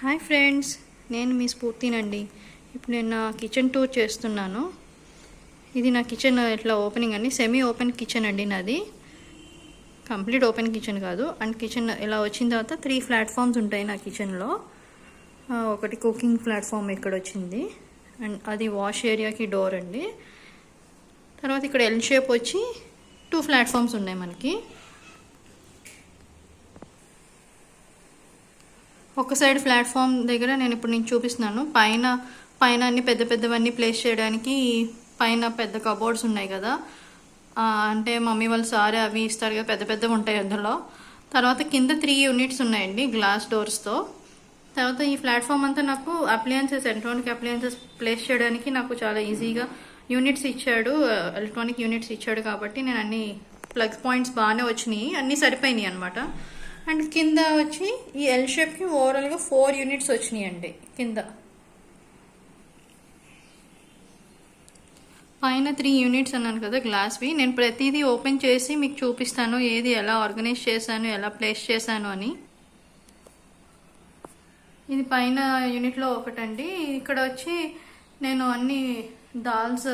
Hi friends, నేను మీ స్ఫూర్తినండి. ఇప్పుడు నేను నా కిచెన్ టూర్ చేస్తున్నాను. ఇది నా కిచెన్ ఇట్లా ఓపెనింగ్ అండి, సెమీ ఓపెన్ కిచెన్ అండి నాది. కంప్లీట్ ఓపెన్ కిచెన్ కాదు. అండ్ కిచెన్ ఇలా వచ్చిన తర్వాత 3 ప్లాట్ఫామ్స్ ఉంటాయి నా కిచెన్లో. ఒకటి కుకింగ్ ప్లాట్ఫామ్ ఇక్కడ వచ్చింది, అండ్ అది వాష్ ఏరియాకి డోర్ అండి. తర్వాత ఇక్కడ ఎల్ షేప్ వచ్చి 2 ప్లాట్ఫామ్స్ ఉన్నాయి మనకి. ఒక సైడ్ ప్లాట్ఫామ్ దగ్గర నేను చూపిస్తున్నాను. పైన అన్ని పెద్ద పెద్దవన్నీ ప్లేస్ చేయడానికి పైన పెద్ద కబోర్డ్స్ ఉన్నాయి కదా, అంటే మమ్మీ వాళ్ళు సారీ అవి ఇస్తారు కదా, పెద్ద పెద్దవి ఉంటాయి అందులో. తర్వాత కింద 3 యూనిట్స్ ఉన్నాయండి గ్లాస్ డోర్స్తో. తర్వాత ఈ ప్లాట్ఫామ్ అంతా నాకు అప్లయన్సెస్, ఎలక్ట్రానిక్ అప్లయన్సెస్ ప్లేస్ చేయడానికి నాకు చాలా ఈజీగా యూనిట్స్ ఇచ్చాడు, ఎలక్ట్రానిక్ యూనిట్స్ ఇచ్చాడు. కాబట్టి నేను అన్ని ప్లగ్ పాయింట్స్ బాగానే వచ్చినాయి, అన్నీ సరిపోయినాయి అనమాట. అండ్ కింద వచ్చి ఈ ఎల్ షేప్కి ఓవరాల్గా 4 యూనిట్స్ వచ్చినాయి అండి. కింద పైన 3 యూనిట్స్ అన్నాను కదా గ్లాస్వి. నేను ప్రతిదీ ఓపెన్ చేసి మీకు చూపిస్తాను, ఏది ఎలా ఆర్గనైజ్ చేశాను, ఎలా ప్లేస్ చేశాను అని. ఇది పైన యూనిట్లో ఒకటండి. ఇక్కడ వచ్చి నేను అన్ని దాల్స్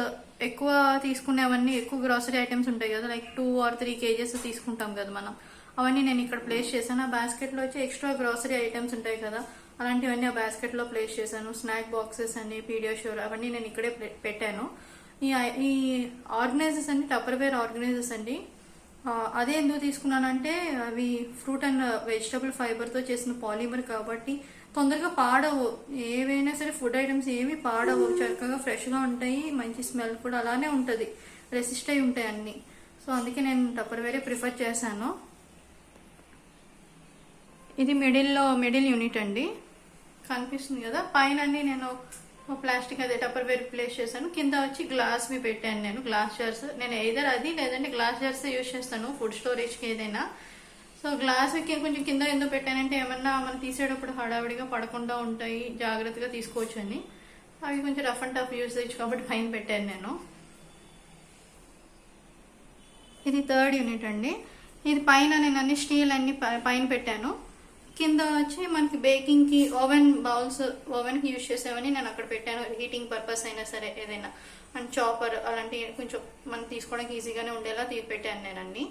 ఎక్కువ తీసుకునేవన్నీ, ఎక్కువ గ్రాసరీ ఐటమ్స్ ఉంటాయి కదా, లైక్ 2 or 3 kgs తీసుకుంటాం కదా మనం, అవన్నీ నేను ఇక్కడ ప్లేస్ చేశాను. ఆ బాస్కెట్లో వచ్చి ఎక్స్ట్రా గ్రాసరీ ఐటమ్స్ ఉంటాయి కదా, అలాంటివన్నీ ఆ బాస్కెట్లో ప్లేస్ చేశాను. స్నాక్ బాక్సెస్ అన్ని, పీడియాష్యూర్ అవన్నీ నేను ఇక్కడే పెట్టాను. ఈ ఆర్గనైజర్స్ అన్ని టప్పర్వేర్ ఆర్గనైజర్స్ అండి. అదే ఎందుకు తీసుకున్నానంటే అవి ఫ్రూట్ అండ్ వెజిటబుల్ ఫైబర్తో చేసిన పాలిమర్ కాబట్టి తొందరగా పాడవు. ఏవైనా సరే ఫుడ్ ఐటమ్స్ ఏవి పాడవు, చక్కగా ఫ్రెష్గా ఉంటాయి, మంచి స్మెల్ కూడా అలానే ఉంటుంది, రెసిస్ట్ అయి ఉంటాయి అన్ని. సో అందుకే నేను టప్పర్వేరే ప్రిఫర్ చేశాను. ఇది మిడిల్ యూనిట్ అండి, కనిపిస్తుంది కదా. పైన అన్ని నేను ప్లాస్టిక్ అదే టప్పర్వేర్ ప్లేస్ చేశాను. కింద వచ్చి గ్లాస్వి పెట్టాను నేను, గ్లాస్ జార్స్. నేను ఏదర్ అది లేదంటే గ్లాస్ జార్స్ యూజ్ చేస్తాను ఫుడ్ స్టోరేజ్కి ఏదైనా. సో గ్లాస్కి కొంచెం కింద ఎందుకు పెట్టానంటే ఏమన్నా మనం తీసేటప్పుడు హడావిడిగా పడకుండా ఉంటాయి, జాగ్రత్తగా తీసుకోవచ్చు అని. అవి కొంచెం రఫ్ అండ్ టఫ్ యూసేజ్ కాబట్టి పైన పెట్టాను నేను. ఇది 3rd యూనిట్ అండి. ఇది పైన నేను అన్ని స్టీల్ అన్ని పైన పెట్టాను. కింద వచ్చి మనకి బేకింగ్కి ఓవెన్ బౌల్స్, ఓవెన్కి యూజ్ చేసేవని నేను అక్కడ పెట్టాను, హీటింగ్ పర్పస్ అయినా సరే ఏదైనా. అండ్ చాపర్ అలాంటి కొంచెం మనం తీసుకోవడానికి ఈజీగానే ఉండేలా పెట్టాను నేను అన్ని.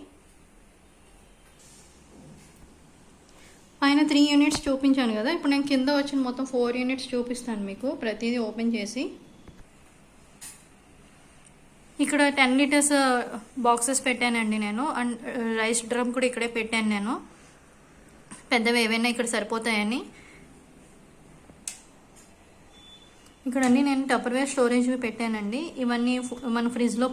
పైన 3 యూనిట్స్ చూపించాను కదా, ఇప్పుడు నేను కింద వచ్చిన మొత్తం 4 యూనిట్స్ చూపిస్తాను మీకు, ప్రతిదీ ఓపెన్ చేసి. ఇక్కడ 10 లీటర్స్ బాక్సెస్ పెట్టానండి నేను. అండ్ రైస్ డ్రమ్ కూడా ఇక్కడే పెట్టాను నేను, పెద్దవి ఏవైనా ఇక్కడ సరిపోతాయని. ఇక్కడ అన్నీ నేను టప్పర్వేర్ స్టోరేజ్వి పెట్టానండి. ఇవన్నీ మన ఫ్రిడ్జ్లో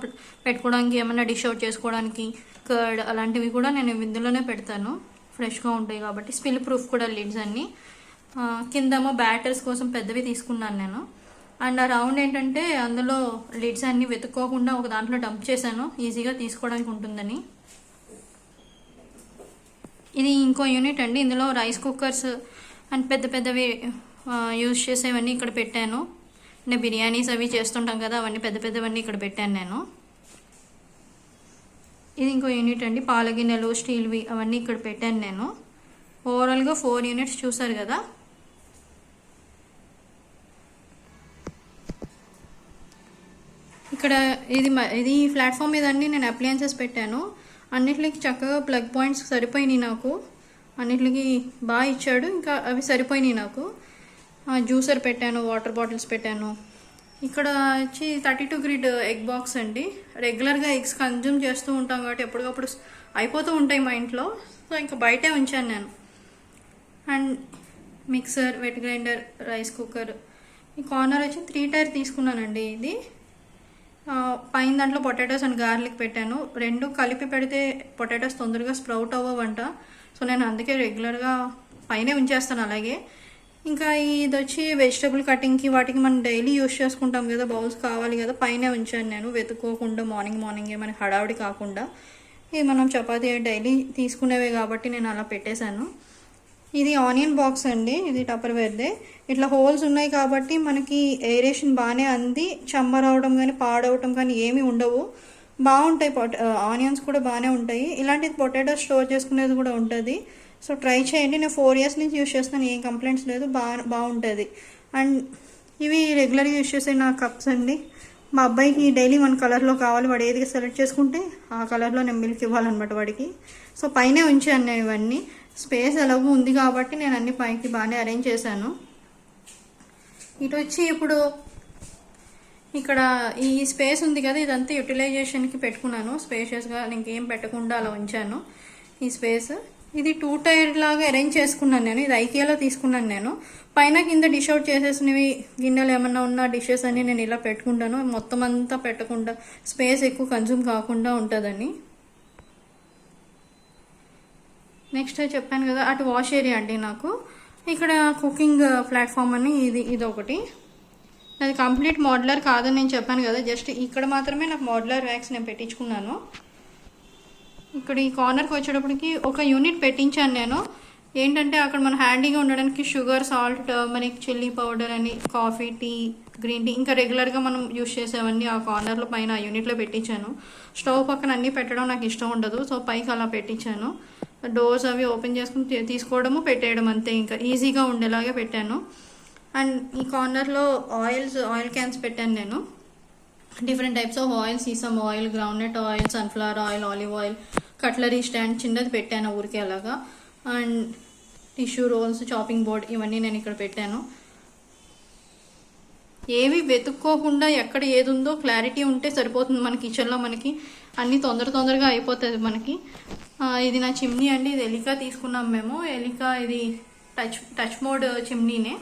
పెట్టుకోవడానికి, ఏమైనా డిష్ అవుట్ చేసుకోవడానికి, కర్డ్ అలాంటివి కూడా నేను ఇందులోనే పెడతాను, ఫ్రెష్గా ఉంటాయి కాబట్టి. స్పిల్ ప్రూఫ్ కూడా లిడ్స్ అన్నీ. కిందేమో బ్యాటర్స్ కోసం పెద్దవి తీసుకున్నాను నేను. అండ్ ఆ రౌండ్ ఏంటంటే అందులో లిడ్స్ అన్నీ వెతుక్కోకుండా ఒక దాంట్లో డంప్ చేశాను, ఈజీగా తీసుకోవడానికి ఉంటుందని. ఇది ఇంకో యూనిట్ అండి. ఇందులో రైస్ కుక్కర్స్ అండ్ పెద్ద పెద్దవి యూజ్ చేసేవన్నీ ఇక్కడ పెట్టాను. అంటే బిర్యానీస్ అవి చేస్తుంటాం కదా, అవన్నీ పెద్ద పెద్దవన్నీ ఇక్కడ పెట్టాను నేను. ఇది ఇంకో యూనిట్ అండి, పాల గిన్నెలు స్టీల్వి అవన్నీ ఇక్కడ పెట్టాను నేను. ఓవరాల్గా 4 యూనిట్స్ చూసారు కదా. ఇక్కడ ఇది ప్లాట్ఫామ్ మీద అన్ని నేను అప్లయన్సెస్ పెట్టాను. అన్నిటికి చక్కగా ప్లగ్ పాయింట్స్ సరిపోయినాయి నాకు, అన్నిటికి బాగా ఇచ్చాడు. ఇంకా అవి సరిపోయినాయి నాకు. జ్యూసర్ పెట్టాను, వాటర్ బాటిల్స్ పెట్టాను. ఇక్కడ వచ్చి 32 grid ఎగ్ బాక్స్ అండి. రెగ్యులర్గా ఎగ్స్ కన్జ్యూమ్ చేస్తూ ఉంటాం కాబట్టి ఎప్పటికప్పుడు అయిపోతూ ఉంటాయి మా ఇంట్లో, సో ఇంకా బయటే ఉంచాను నేను. And mixer, wet grinder, rice cooker. ఈ కార్నర్ వచ్చి 3 tier తీసుకున్నానండి. ఇది పైన దాంట్లో పొటాటోస్ అండ్ గార్లిక్ పెట్టాను. 2 కలిపి పెడితే పొటాటోస్ తొందరగా స్ప్రౌట్ అవ్వవంట, సో నేను అందుకే రెగ్యులర్గా పైనే ఉంచేస్తాను అలాగే. ఇంకా ఇది వచ్చి వెజిటబుల్ కటింగ్కి వాటికి మనం డైలీ యూజ్ చేసుకుంటాం కదా, బౌల్స్ కావాలి కదా, పైనే ఉంచాను నేను వెతుక్కోకుండా, మార్నింగే మనకి హడావిడి కాకుండా. ఇది మనం చపాతీ డైలీ తీసుకునేవే కాబట్టి నేను అలా పెట్టేశాను. ఇది ఆనియన్ బాక్స్ అండి, ఇది టప్పర్వేర్దే. ఇట్లా హోల్స్ ఉన్నాయి కాబట్టి మనకి ఎయిరేషన్ బాగానే అంది, చమ్మర్ అవడం కానీ పాడవడం కానీ ఏమీ ఉండవు, బాగుంటాయి. ఆనియన్స్ కూడా బాగానే ఉంటాయి. ఇలాంటిది పొటాటో స్టోర్ చేసుకునేది కూడా ఉంటుంది. సో ట్రై చేయండి. నేను 4 years నుంచి యూస్ చేస్తాను, ఏం కంప్లైంట్స్ లేదు, బాగుంటుంది. అండ్ ఇవి రెగ్యులర్గా యూస్ చేసే నా కప్స్ అండి. మా అబ్బాయికి డైలీ 1 కలర్లో కావాలి, వాడు ఏది సెలెక్ట్ చేసుకుంటే ఆ కలర్లో నేను మిల్క్ ఇవ్వాలన్నమాట వాడికి. సో పైనే ఉంచాను నేను ఇవన్నీ, స్పేస్ ఎలాగో ఉంది కాబట్టి నేను అన్ని పైకి బాగానే అరేంజ్ చేశాను. ఇటు వచ్చి ఇప్పుడు ఇక్కడ ఈ స్పేస్ ఉంది కదా, ఇదంతా యూటిలైజేషన్కి పెట్టుకున్నాను స్పేషియస్గా, ఇంకేం పెట్టకుండా అలా ఉంచాను ఈ స్పేస్. ఇది 2 tier లాగా అరేంజ్ చేసుకున్నాను నేను, ఇది ఐకియాలో తీసుకున్నాను నేను. పైన కింద డిష్ అవుట్ చేసేసినవి గిన్నెలు ఏమన్నా ఉన్న డిషెస్ అన్ని నేను ఇలా పెట్టుకుంటాను, మొత్తం అంతా పెట్టకుండా స్పేస్ ఎక్కువ కన్జ్యూమ్ కాకుండా ఉంటుందని. నెక్స్ట్ చెప్పాను కదా, అటు వాష్ ఏరియా అండి. నాకు ఇక్కడ కుకింగ్ ప్లాట్ఫామ్ అని ఇది ఒకటి. అది కంప్లీట్ మోడ్యులర్ కాదని నేను చెప్పాను కదా, జస్ట్ ఇక్కడ మాత్రమే నాకు మోడ్యులర్ వ్యాక్స్ నేను పెట్టించుకున్నాను. ఇక్కడ ఈ కార్నర్కి వచ్చేటప్పటికి ఒక యూనిట్ పెట్టించాను నేను. ఏంటంటే అక్కడ మన హ్యాండీగా ఉండడానికి sugar, salt, turmeric, chilli powder అని, కాఫీ, టీ, గ్రీన్ టీ, ఇంకా రెగ్యులర్గా మనం యూస్ చేసేవన్నీ ఆ కార్నర్లో పైన ఆ యూనిట్లో పెట్టించాను. స్టవ్ పక్కన అన్నీ పెట్టడం నాకు ఇష్టం ఉండదు, సో పైకి అలా పెట్టించాను. డోర్స్ అవి ఓపెన్ చేసుకుని తీసుకోవడము పెట్టేయడం అంతే, ఇంకా ఈజీగా ఉండేలాగే పెట్టాను. అండ్ ఈ కార్నర్లో ఆయిల్ క్యాన్స్ పెట్టాను నేను. Different types of oil, sesame oil, groundnut oil, sunflower oil, olive oil, cutlery stand చిన్నది పెట్టాను ఊరికే అలాగా. And tissue rolls, chopping board, ఇవన్నీ నేను ఇక్కడ పెట్టాను. ఏవి వెతుక్కోకుండా ఎక్కడ ఏది ఉందో క్లారిటీ ఉంటే సరిపోతుంది మన కిచెన్లో. మనకి అన్నీ తొందరగా అయిపోతుంది మనకి. ఇది నా చిమ్నీ అండి, ఇది ఎలికా తీసుకున్నాం మేము. ఎలికా ఇది టచ్ మోడ్ చిమ్నీనే.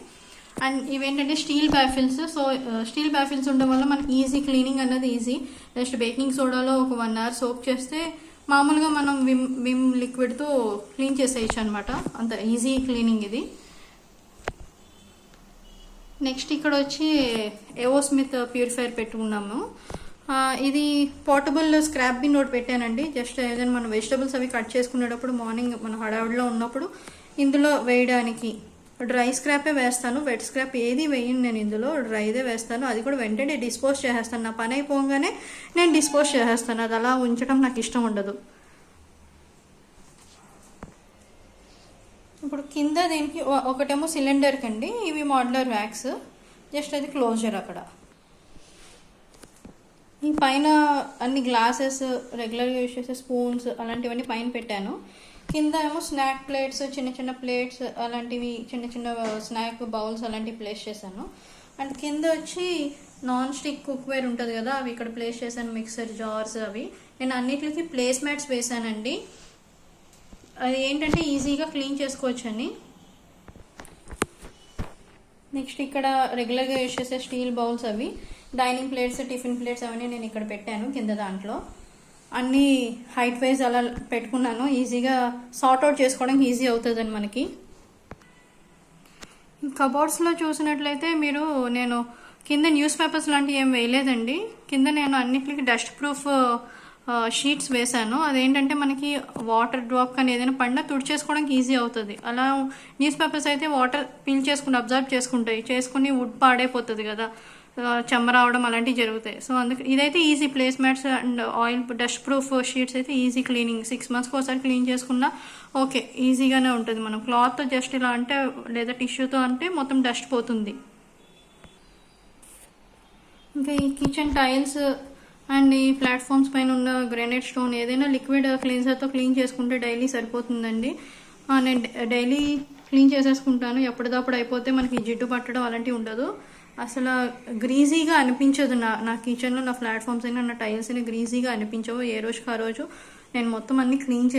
అండ్ ఇవేంటంటే స్టీల్ బ్యాఫిల్స్. సో స్టీల్ బ్యాఫిల్స్ ఉండడం వల్ల మనకి ఈజీ క్లీనింగ్ అన్నది ఈజీ. జస్ట్ బేకింగ్ సోడాలో ఒక 1 hour సోక్ చేస్తే మామూలుగా మనం విమ్ లిక్విడ్తో క్లీన్ చేసేయచ్చు అనమాట, అంత ఈజీ క్లీనింగ్ ఇది. నెక్స్ట్ ఇక్కడ వచ్చి ఎవో స్మిత్ ప్యూరిఫైయర్ పెట్టుకున్నాము. ఇది పోర్టబుల్ స్క్రాప్ బిన్ ఒకటి పెట్టానండి. జస్ట్ ఏదైనా మనం వెజిటబుల్స్ అవి కట్ చేసుకునేటప్పుడు మార్నింగ్ మన హడావుడిలో ఉన్నప్పుడు ఇందులో వేయడానికి. డ్రై స్క్రాపే వేస్తాను, వెట్ స్క్రాప్ ఏది వేయను నేను, ఇందులో డ్రైదే వేస్తాను. అది కూడా వెంటనే డిస్పోజ్ చేసేస్తాను, నా పని అయిపోగానే నేను డిస్పోజ్ చేసేస్తాను. అది అలా ఉంచడం నాకు ఇష్టం ఉండదు. ఇప్పుడు కింద దీనికి ఒకటేమో సిలిండర్కి అండి, ఇవి మోడ్యులర్ వ్యాక్స్, జస్ట్ అది క్లోజర్ అక్కడ. ఈ పైన అన్ని గ్లాసెస్, రెగ్యులర్గా యూజ్ చేసే స్పూన్స్ అలాంటివన్నీ పైన పెట్టాను. కింద ఏమో స్నాక్ ప్లేట్స్, చిన్న ప్లేట్స్ అలాంటివి, చిన్న స్నాక్ బౌల్స్ అలాంటివి ప్లేస్ చేశాను. అండ్ కింద వచ్చి నాన్ స్టిక్ కుక్వేర్ ఉంటుంది కదా, అవి ఇక్కడ ప్లేస్ చేశాను. మిక్సర్ జార్స్ అవి నేను అన్నిటికి ప్లేస్ మ్యాట్స్ వేసానండి. అది ఏంటంటే ఈజీగా క్లీన్ చేసుకోవచ్చు అని. నెక్స్ట్ ఇక్కడ రెగ్యులర్గా యూజ్ చేసే స్టీల్ బౌల్స్, అవి డైనింగ్ ప్లేట్స్, టిఫిన్ ప్లేట్స్ అవన్నీ నేను ఇక్కడ పెట్టాను కింద. దాంట్లో అన్నీ హైట్ వైజ్ అలా పెట్టుకున్నాను, ఈజీగా సార్ట్ అవుట్ చేసుకోవడానికి ఈజీ అవుతుందని మనకి. కబోర్డ్స్లో చూసినట్లయితే మీరు నేను కింద న్యూస్ పేపర్స్ లాంటివి ఏం వేయలేదండి. కింద నేను అన్నిటికీ డస్ట్ ప్రూఫ్ షీట్స్ వేసాను. అదేంటంటే మనకి వాటర్ డ్రాప్ కానీ ఏదైనా పడినా తుడిచేసుకోవడానికి ఈజీ అవుతుంది. అలా న్యూస్ పేపర్స్ అయితే వాటర్ పీల్ చేసుకుని అబ్జర్వ్ చేసుకుని వుడ్ పాడైపోతుంది కదా, చెమ్మ రావడం అలాంటివి జరుగుతాయి. సో అందుకే ఇదైతే easy place mats and oil dust proof sheets అయితే ఈజీ క్లీనింగ్. 6 monthsకి ఒకసారి క్లీన్ చేసుకున్నా ఓకే, ఈజీగానే ఉంటుంది. మనం క్లాత్తో జస్ట్ ఇలా అంటే లేదా టిష్యూతో అంటే మొత్తం డస్ట్ పోతుంది. ఇంకా ఈ కిచెన్ టైల్స్ అండ్ ఈ ప్లాట్ఫామ్స్ పైన ఉన్న గ్రానైట్ స్టోన్ ఏదైనా లిక్విడ్ క్లీన్సర్తో క్లీన్ చేసుకుంటే డైలీ సరిపోతుందండి. నేను డైలీ క్లీన్ చేసేసుకుంటాను, ఎప్పటిదప్పుడు అయిపోతే మనకి జిడ్డు పట్టడం అలాంటివి ఉండదు. అసలు గ్రీజీగా అనిపించదు. నా కిచెన్లో నా ప్లాట్ఫామ్స్ అయినా నా టైల్స్ అయినా గ్రీజీగా అనిపించవు. ఏ రోజుకి ఆ రోజు నేను మొత్తం అన్ని క్లీన్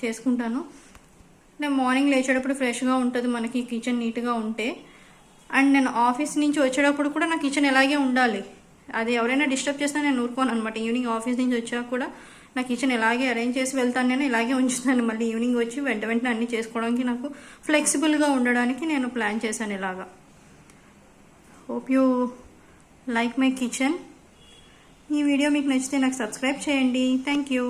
చేసుకుంటాను. నేను మార్నింగ్ లేచేటప్పుడు ఫ్రెష్గా ఉంటుంది మనకి కిచెన్ నీట్గా ఉంటే. అండ్ నేను ఆఫీస్ నుంచి వచ్చేటప్పుడు కూడా నా కిచెన్ ఎలాగే ఉండాలి. అది ఎవరైనా డిస్టర్బ్ చేస్తే నేను ఊరుకోను అనమాట. ఈవినింగ్ ఆఫీస్ నుంచి వచ్చాక కూడా నా కిచెన్ ఇలాగే అరేంజ్ చేసి వెళ్తాను, నేను ఇలాగే ఉంచుతాను. మళ్ళీ ఈవినింగ్ వచ్చి వెంటనే అన్నీ చేసుకోవడానికి నాకు ఫ్లెక్సిబుల్గా ఉండడానికి నేను ప్లాన్ చేశాను ఇలాగా. Hope you like my kitchen. ఈ వీడియో మీకు నచ్చితే నాకు సబ్స్క్రైబ్ చేయండి. Thank you.